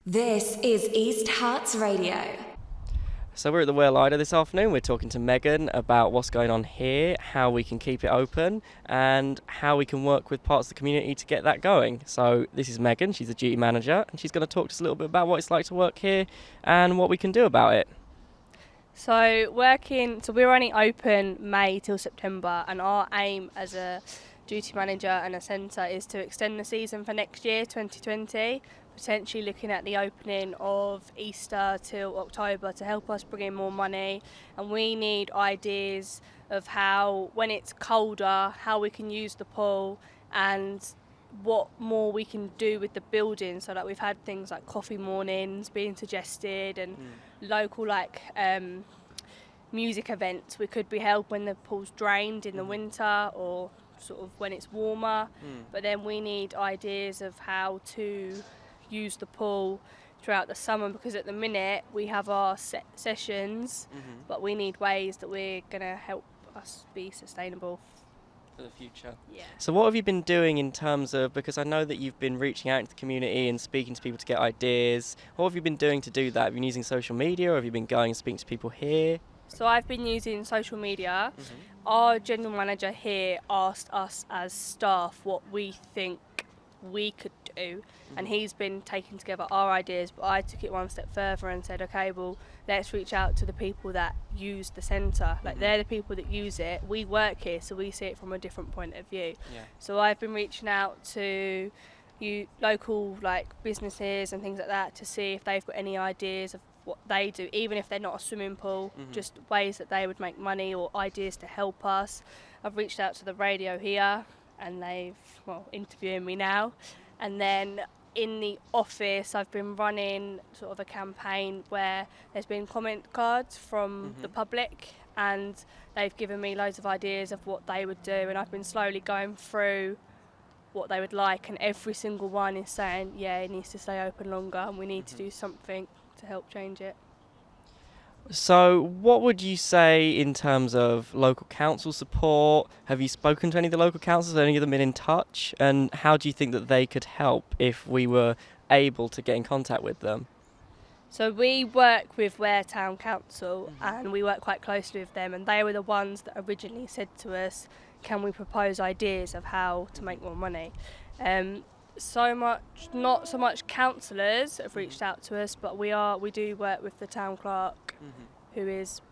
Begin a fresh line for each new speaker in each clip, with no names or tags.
This is East Herts Radio.
So we're at the Ware Lido this afternoon. We're talking to Megan about what's going on here, how we can keep it open, and how we can work with parts of the community to get that going. So this is Megan, she's the duty manager, and she's going to talk to us a little bit about what it's like to work here and what we can do about it.
So we're only open May till September, and our aim as a duty manager and a centre is to extend the season for next year, 2020, potentially looking at the opening of Easter till October to help us bring in more money. And we need ideas of how, when it's colder, how we can use the pool and what more we can do with the building, so that we've had things like coffee mornings being suggested and local music events we could be held when the pool's drained in the winter or sort of when it's warmer. But then we need ideas of how to use the pool throughout the summer, because at the minute we have our set sessions, but we need ways that we're going to help us be sustainable
For the future.
Yeah.
So what have you been doing in terms of, because I know that you've been reaching out into the community and speaking to people to get ideas, what have you been doing to do that? Have you been using social media, or have you been going and speaking to people here?
So I've been using social media. Our general manager here asked us as staff what we think we could do, and he's been taking together our ideas, but I took it one step further and said, okay, well, let's reach out to the people that use the centre. Like, they're the people that use it. We work here, so we see it from a different point of view. So I've been reaching out to local businesses and things like that to see if they've got any ideas of what they do, even if they're not a swimming pool, just ways that they would make money or ideas to help us. I've reached out to the radio here, and they've interviewing me now. And then in the office I've been running sort of a campaign where there's been comment cards from the public, and they've given me loads of ideas of what they would do, and I've been slowly going through what they would like, and every single one is saying, yeah, it needs to stay open longer and we need to do something to help change it.
So what would you say in terms of local council support? Have you spoken to any of the local councils? Have any of them been in touch? And how do you think that they could help if we were able to get in contact with them?
So we work with Ware Town Council, and we work quite closely with them, and they were the ones that originally said to us, can we propose ideas of how to make more money? Not so much councillors have reached out to us, but we do work with the town clerk,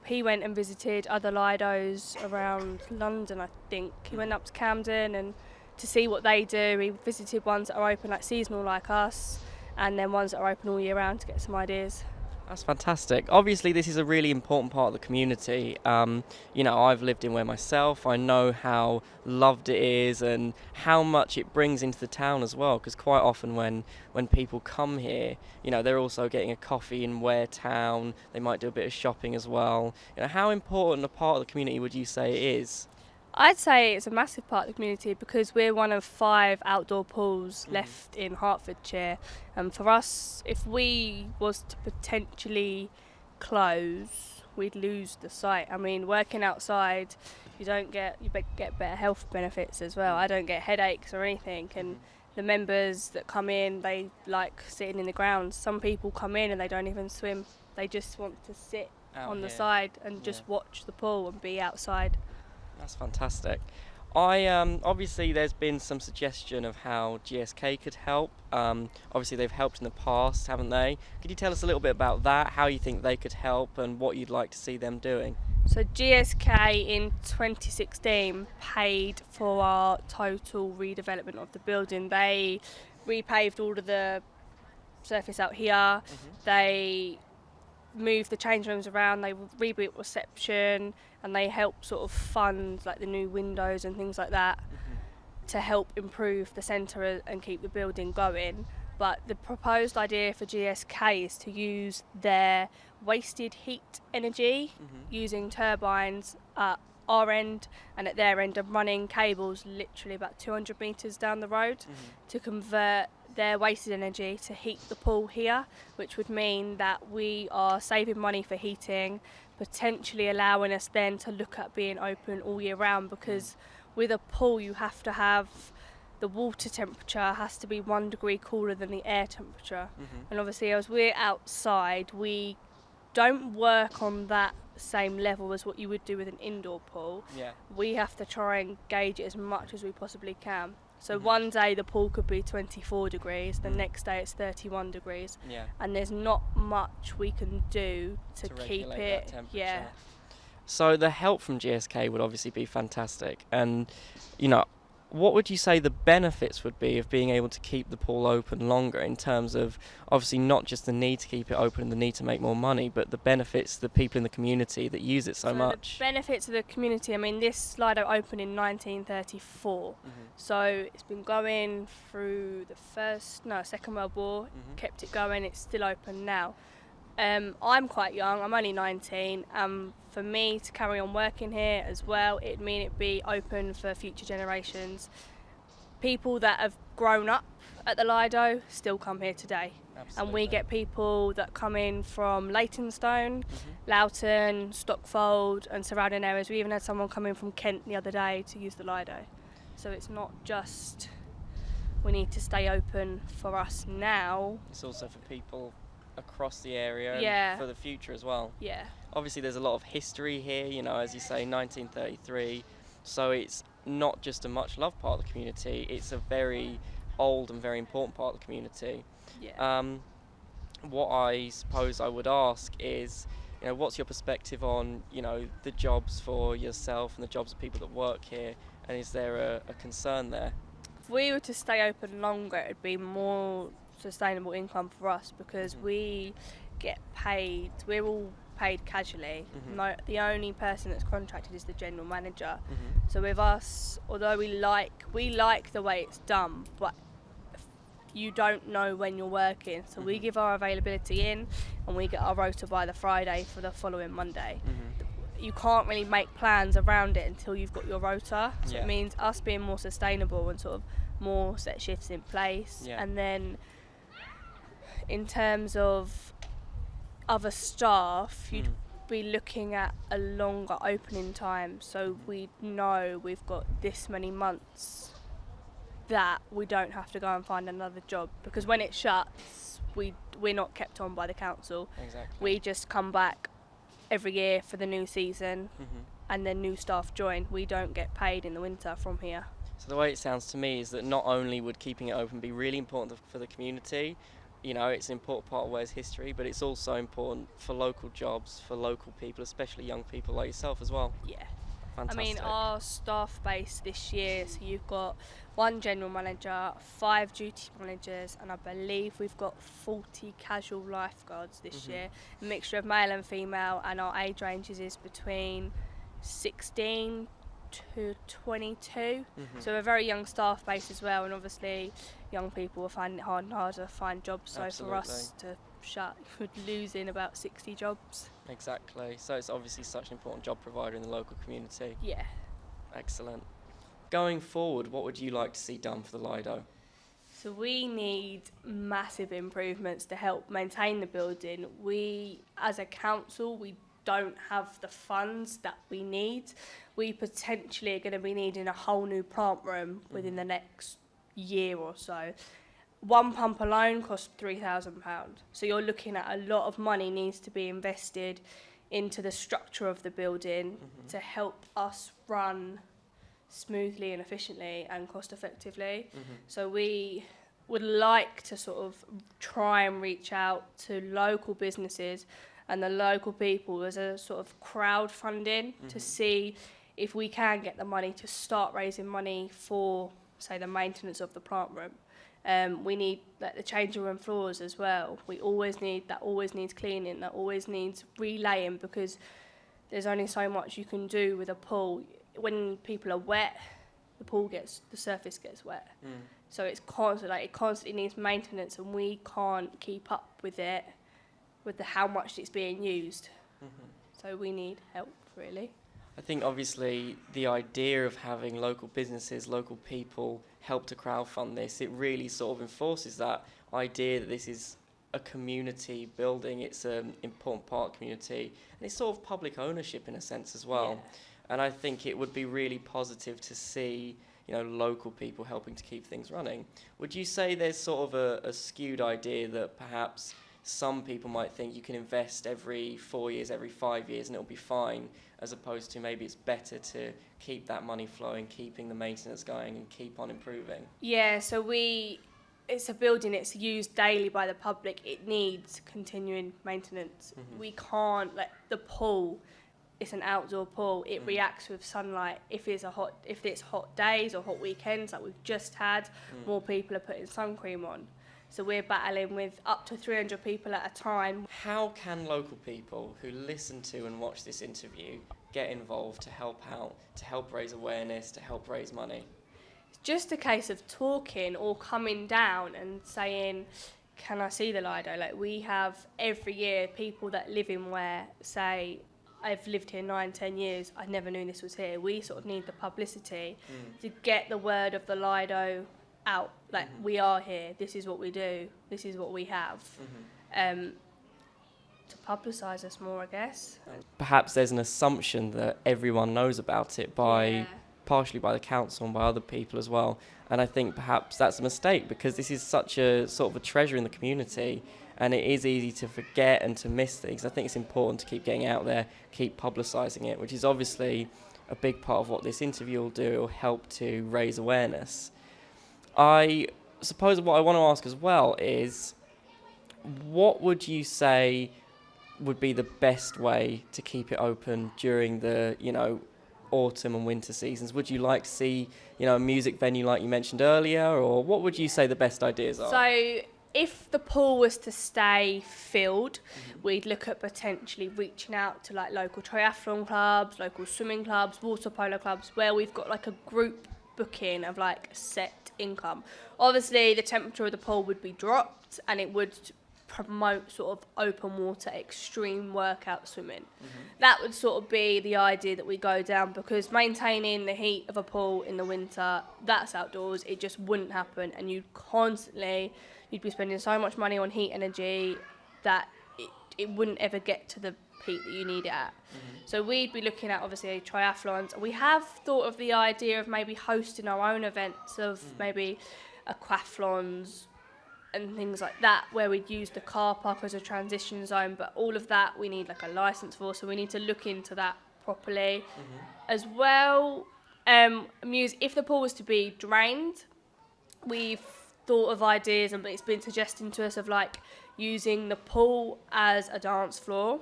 he went and visited other Lidos around London, I think. He went up to Camden and to see what they do. He visited ones that are open like seasonal like us, and then ones that are open all year round to get some ideas.
That's fantastic. Obviously, this is a really important part of the community. I've lived in Ware myself. I know how loved it is and how much it brings into the town as well, because quite often when people come here, they're also getting a coffee in Ware Town. They might do a bit of shopping as well. How important a part of the community would you say it is?
I'd say it's a massive part of the community, because we're one of 5 outdoor pools left in Hertfordshire. And for us, if we was to potentially close, we'd lose the site. I mean, working outside, you get better health benefits as well. I don't get headaches or anything, and the members that come in, they like sitting in the grounds. Some people come in and they don't even swim. They just want to sit on the side and just watch the pool and be outside.
That's fantastic. Obviously there's been some suggestion of how GSK could help. Obviously they've helped in the past, haven't they? Could you tell us a little bit about that, how you think they could help and what you'd like to see them doing?
So GSK in 2016 paid for our total redevelopment of the building. They repaved all of the surface out here. They moved the change rooms around, they rebuilt reception, and they helped sort of fund like the new windows and things like that to help improve the centre and keep the building going. But the proposed idea for GSK is to use their wasted heat energy using turbines at our end and at their end, and running cables literally about 200 metres down the road to convert their wasted energy to heat the pool here, which would mean that we are saving money for heating, potentially allowing us then to look at being open all year round, because with a pool you have to have the water temperature has to be 1 degree cooler than the air temperature.
Mhm.
And obviously, as we're outside, we don't work on that same level as what you would do with an indoor pool.
Yeah.
We have to try and gauge it as much as we possibly can. So
Mhm.
one day the pool could be 24 degrees, the
Mm.
next day it's 31 degrees,
Yeah.
and there's not much we can do to keep
regulate
it.
that temperature.
Yeah.
So the help from GSK would obviously be fantastic. And, you know, what would you say the benefits would be of being able to keep the pool open longer, in terms of obviously not just the need to keep it open and the need to make more money, but the benefits to the people in the community that use it so much?
The benefits of the community, I mean, this Lido opened in 1934, so it's been going through Second World War, kept it going, it's still open now. I'm quite young, I'm only 19, for me to carry on working here as well, it'd mean it'd be open for future generations. People that have grown up at the Lido still come here today.
Absolutely.
And we get people that come in from Leytonstone, Loughton, Stockfold and surrounding areas. We even had someone come in from Kent the other day to use the Lido. So it's not just we need to stay open for us now.
It's also for people across the area
Yeah.
and for the future as well.
Yeah.
Obviously there's a lot of history here, you know, as you say, 1933, so it's not just a much loved part of the community, it's a very old and very important part of the community.
Yeah.
What I suppose I would ask is, you know, what's your perspective on, you know, the jobs for yourself and the jobs of people that work here, and is there a concern there?
If we were to stay open longer, it'd be more sustainable income for us, because we get paid, we're all paid casually. No, the only person that's contracted is the general manager. So with us, although we like the way it's done, but you don't know when you're working, so we give our availability in and we get our rota by the Friday for the following Monday. You can't really make plans around it until you've got your rota, so
Yeah.
it means us being more sustainable and sort of more set shifts in place.
Yeah.
And then in terms of other staff, you'd be looking at a longer opening time, so we know we've got this many months that we don't have to go and find another job, because when it shuts, we're not kept on by the council.
Exactly.
We just come back every year for the new season, and then new staff join. We don't get paid in the winter from here.
So the way it sounds to me is that not only would keeping it open be really important for the community, you know, it's an important part of Ware's history, but it's also important for local jobs, for local people, especially young people like yourself as well.
Yeah.
Fantastic.
I mean, our staff base this year, so you've got 1 general manager, 5 duty managers, and I believe we've got 40 casual lifeguards this year. A mixture of male and female, and our age ranges is between 16 to 22. So we're a very young staff base as well, and obviously young people are finding it hard and harder to find jobs, so for us to shut, we're losing about 60 jobs.
Exactly. So it's obviously such an important job provider in the local community.
Yeah.
Excellent. Going forward, what would you like to see done for the Lido?
So we need massive improvements to help maintain the building. We, as a council, we don't have the funds that we need. We potentially are going to be needing a whole new plant room within the next year or so. 1 pump alone costs £3,000. So you're looking at a lot of money needs to be invested into the structure of the building to help us run smoothly and efficiently and cost effectively. So we would like to sort of try and reach out to local businesses and the local people as a sort of crowdfunding to see if we can get the money to start raising money for, say, the maintenance of the plant room. We need like the changing room floors as well. That always needs cleaning, that always needs relaying, because there's only so much you can do with a pool. When people are wet, the surface gets wet. So it's it constantly needs maintenance, and we can't keep up with it, with how much it's being used. So we need help, really.
I think obviously the idea of having local businesses, local people help to crowdfund this, it really sort of enforces that idea that this is a community building, it's an important part of the community, and it's sort of public ownership in a sense as well.
Yeah.
And I think it would be really positive to see, local people helping to keep things running. Would you say there's sort of a skewed idea that perhaps some people might think you can invest every 4 years, every 5 years, and it'll be fine, as opposed to maybe it's better to keep that money flowing, keeping the maintenance going, and keep on improving?
Yeah, so it's a building, it's used daily by the public, it needs continuing maintenance. We can't let the pool, it's an outdoor pool, it reacts with sunlight. If it's hot days or hot weekends like we've just had, more people are putting sun cream on. So we're battling with up to 300 people at a time.
How can local people who listen to and watch this interview get involved to help out, to help raise awareness, to help raise money?
It's just a case of talking or coming down and saying, can I see the Lido? Like, we have every year people that live in Ware say, I've lived here 9-10 years, I never knew this was here. We sort of need the publicity to get the word of the Lido out. Like, we are here, this is what we do, this is what we have. To publicise us more, I guess.
Perhaps there's an assumption that everyone knows about it partially by the council and by other people as well. And I think perhaps that's a mistake, because this is such a sort of a treasure in the community, and it is easy to forget and to miss things. I think it's important to keep getting out there, keep publicising it, which is obviously a big part of what this interview will do. It will help to raise awareness. I suppose what I want to ask as well is, what would you say would be the best way to keep it open during the, autumn and winter seasons? Would you like to see, a music venue like you mentioned earlier, or what would you say the best ideas are?
So if the pool was to stay filled, we'd look at potentially reaching out to like local triathlon clubs, local swimming clubs, water polo clubs, where we've got like a group booking of like a set income. Obviously the temperature of the pool would be dropped, and it would promote sort of open water extreme workout swimming. That would sort of be the idea that we go down, because maintaining the heat of a pool in the winter, that's outdoors, it just wouldn't happen, and you'd be spending so much money on heat energy that it wouldn't ever get to the peak that you need it at. So we'd be looking at obviously triathlons. We have thought of the idea of maybe hosting our own events of maybe aquathlons and things like that, where we'd use the car park as a transition zone, but all of that we need like a license for, so we need to look into that properly. As well, if the pool was to be drained, we've thought of ideas, and it's been suggested to us of like using the pool as a dance floor,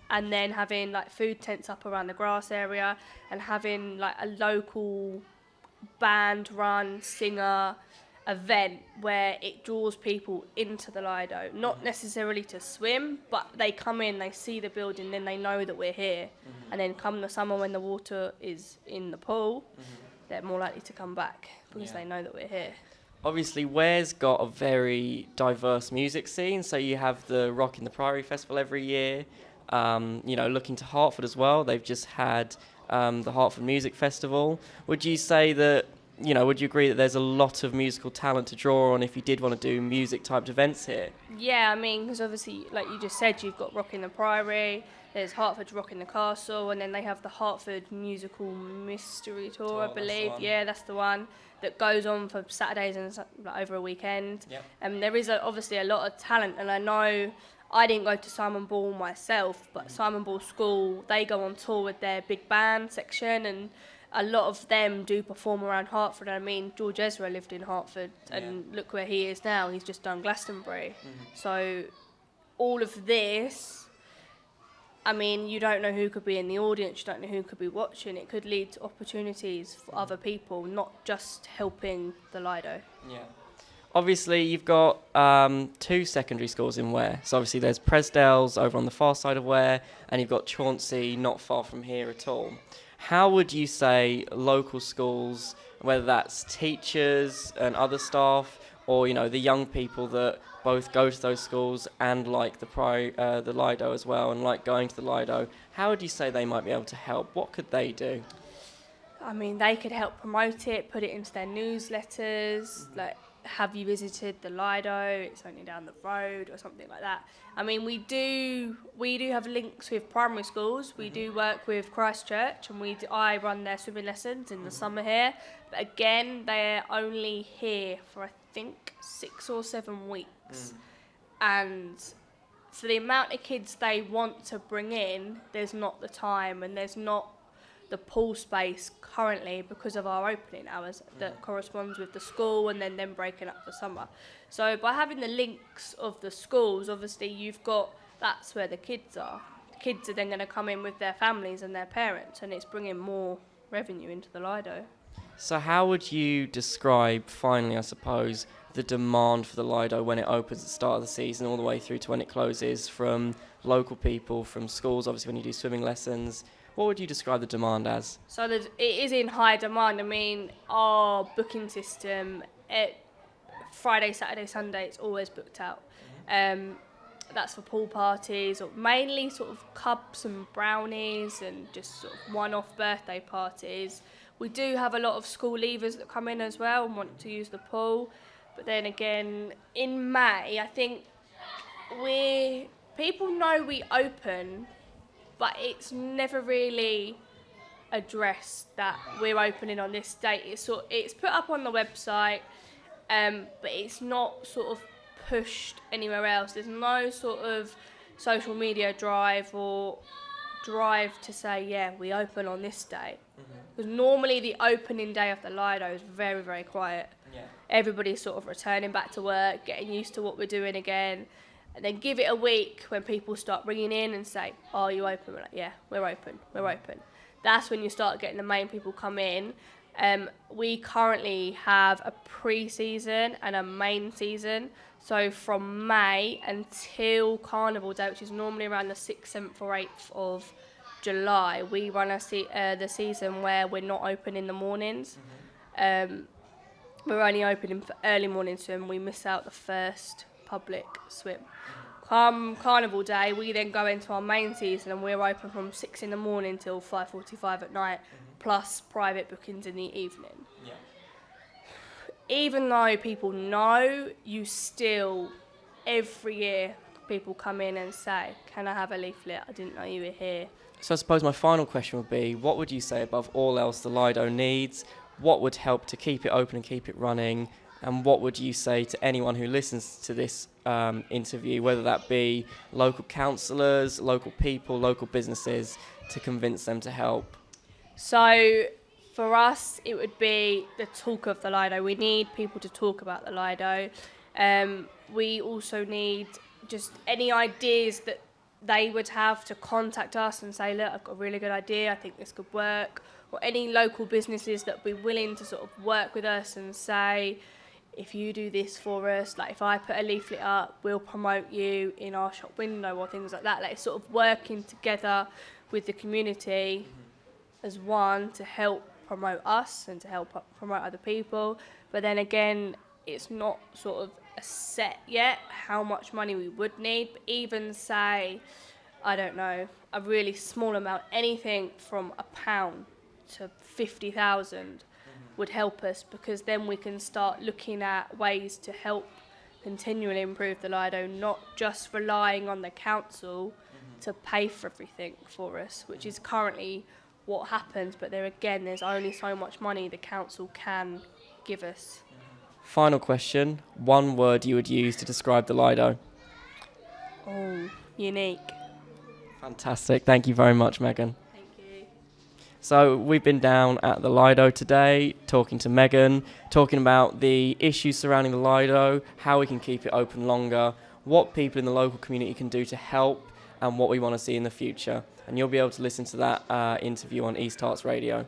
and then having like food tents up around the grass area, and having like a local band run singer event where it draws people into the Lido, not necessarily to swim, but they come in, they see the building, then they know that we're here, and then come the summer when the water is in the pool, they're more likely to come back because they know that we're here.
Obviously, Ware's got a very diverse music scene, so you have the Rock in the Priory Festival every year. Looking to Hertford as well, they've just had the Hertford Music Festival. Would you say that, would you agree that there's a lot of musical talent to draw on if you did want to do music-typed events here?
Yeah, I mean, because obviously, like you just said, you've got Rock in the Priory, there's Hertford's Rock in the Castle, and then they have the Hertford Musical Mystery Tour, I believe. Yeah, that's the one that goes on for Saturdays and over a weekend. There is obviously a lot of talent, and I know I didn't go to Simon Ball myself, but Simon Ball School, they go on tour with their big band section, and a lot of them do perform around Hertford. I mean, George Ezra lived in Hertford, and look where he is now. He's just done Glastonbury. So all of this, I mean, you don't know who could be in the audience, you don't know who could be watching. It could lead to opportunities for other people, not just helping the Lido.
Yeah. Obviously, you've got 2 secondary schools in Ware. So obviously there's Presdale's over on the far side of Ware, and you've got Chauncey not far from here at all. How would you say local schools, whether that's teachers and other staff, or the young people that both go to those schools and like the Lido as well, and like going to the Lido, how would you say they might be able to help? What could they do?
I mean, they could help promote it, put it into their newsletters, like have you visited the Lido? It's only down the road or something like that. I mean, we do have links with primary schools. We do work with Christchurch, and I run their swimming lessons in the summer here. But again, they're only here for I think 6 or 7 weeks, and for the amount of kids they want to bring in, there's not the time and there's not the pool space currently because of our opening hours that corresponds with the school and then them breaking up for summer. So by having the links of the schools, obviously that's where the kids are. The kids are then going to come in with their families and their parents, and it's bringing more revenue into the Lido.
So how would you describe, finally I suppose, the demand for the Lido when it opens at the start of the season all the way through to when it closes, from local people, from schools, obviously when you do swimming lessons? What would you describe the demand as?
So it is in high demand. I mean, our booking system, Friday, Saturday, Sunday, it's always booked out. That's for pool parties, or mainly sort of cubs and brownies and just sort of one-off birthday parties. We do have a lot of school leavers that come in as well and want to use the pool. But then again, in May, I think people know we open, but it's never really addressed that we're opening on this date. It's put up on the website, but it's not sort of pushed anywhere else. There's no sort of social media drive to say, yeah, we open on this date. Because normally the opening day of the Lido is very, very quiet. Yeah. Everybody's sort of returning back to work, getting used to what we're doing again. And then give it a week when people start ringing in and say, oh, you open? We're like, yeah, we're open. That's when you start getting the main people come in. We currently have a pre-season and a main season. So from May until Carnival Day, which is normally around the 6th, 7th or 8th of July, we run the season where we're not open in the mornings. We're only opening for early morning swim. We miss out the first public swim. Come Carnival Day, we then go into our main season and we're open from 6 in the morning till 5:45 at night, plus private bookings in the evening. Yeah. Even though people know, you still, every year, people come in and say, can I have a leaflet? I didn't know you were here.
So I suppose my final question would be, what would you say above all else the Lido needs? What would help to keep it open and keep it running? And what would you say to anyone who listens to this interview, whether that be local councillors, local people, local businesses, to convince them to help?
So for us, it would be the talk of the Lido. We need people to talk about the Lido. We also need just any ideas that they would have to contact us and say, look, I've got a really good idea, I think this could work. Or any local businesses that would be willing to sort of work with us and say, if you do this for us, like if I put a leaflet up, we'll promote you in our shop window or things like that. Like sort of working together with the community as one to help promote us and to help promote other people. But then again, it's not sort of a set yet how much money we would need. But even say, I don't know, a really small amount, anything from £1 to 50,000 would help us, because then we can start looking at ways to help continually improve the Lido, not just relying on the council to pay for everything for us, which is currently what happens. But there again, there's only so much money the council can give us.
Final question, one word you would use to describe the Lido?
Oh, unique.
Fantastic, thank you very much, Megan.
Thank you.
So we've been down at the Lido today, talking to Megan, talking about the issues surrounding the Lido, how we can keep it open longer, what people in the local community can do to help, and what we want to see in the future. And you'll be able to listen to that interview on East Herts Radio.